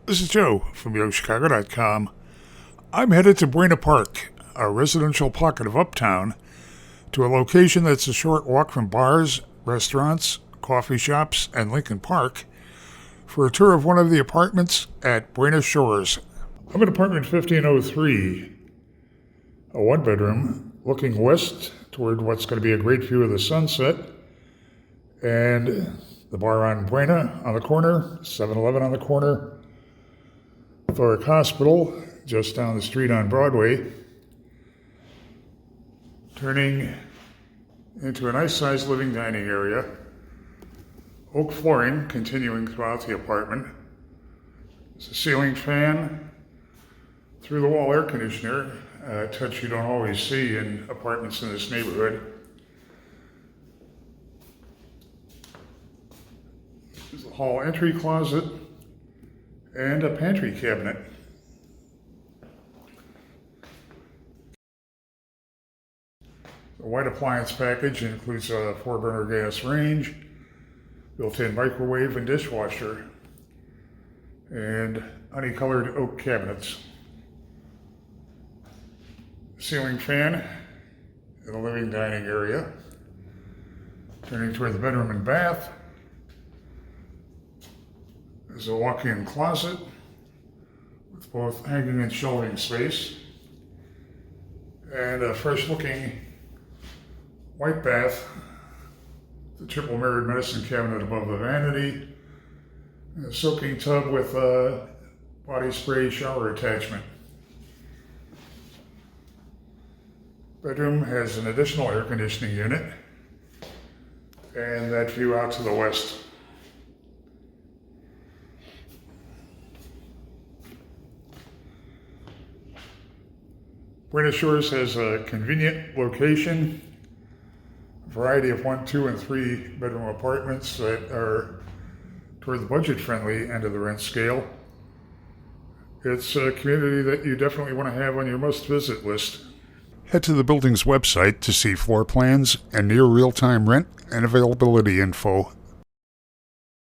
This is Joe from YoChicago.com. I'm headed to Buena Park, a residential pocket of uptown, to a location that's a short walk from bars, restaurants, coffee shops, and Lincoln Park for a tour of one of the apartments at Buena Shores. I'm in apartment 1503, a one-bedroom looking west toward what's going to be a great view of the sunset, and the bar on Buena on the corner, 7-Eleven on the corner, Thoric Hospital just down the street on Broadway, turning into a nice-sized living dining area, oak flooring continuing throughout the apartment. There's a ceiling fan, through-the-wall air conditioner, a touch you don't always see in apartments in this neighborhood. There's a hall entry closet and a pantry cabinet. The white appliance package includes a 4-burner gas range, built-in microwave and dishwasher, and honey-colored oak cabinets. Ceiling fan in the living dining area. Turning toward the bedroom and bath, there's a walk-in closet with both hanging and shelving space, and a fresh-looking white bath, the triple mirrored medicine cabinet above the vanity, and a soaking tub with a body spray shower attachment. Bedroom has an additional air conditioning unit and that view out to the west. Buena Shores has a convenient location, a variety of 1, 2, and 3 bedroom apartments that are toward the budget-friendly end of the rent scale. It's a community that you definitely want to have on your must-visit list. Head to the building's website to see floor plans and near real-time rent and availability info.